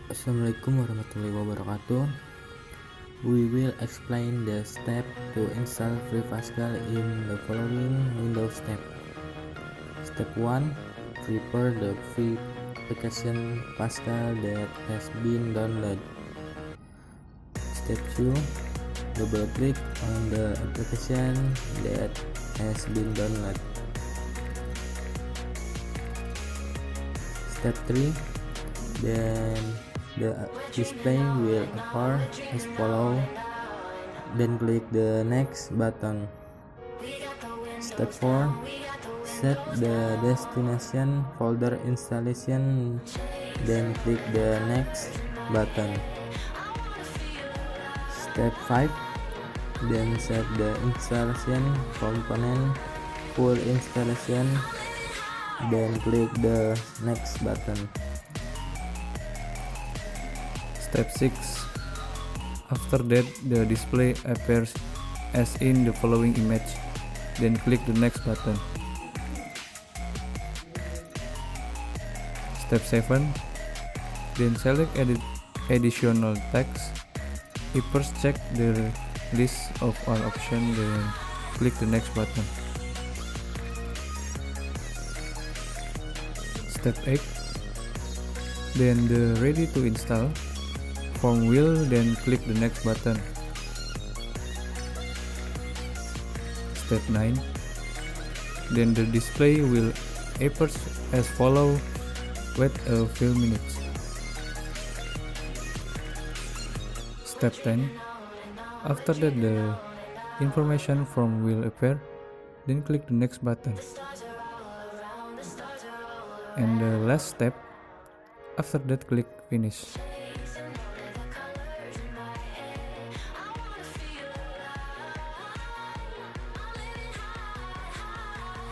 Assalamualaikum warahmatullahi wabarakatuh. We will explain the step to install Free Pascal in the following Windows step. Step 1. Prepare the free application Pascal that has been downloaded. Step 2. Double click on the application that has been downloaded. Step 3. Then the display will appear as follows. Then click the next button. Step 4. Set the destination folder installation. Then click the next button. Step 5. Then set the installation component full installation. Then click the next button. Step 6. After that, the display appears as in the following image. Then click the next button. Step 7. Then select edit additional text. First check the list of all options, then click the next button. Step 8. Then the ready to install form will, then click the next button. Step 9. Then the display will appear as follow. Wait a few minutes. Step 10. After that, the information form will appear, then click the next button. And the last step, after that click finish.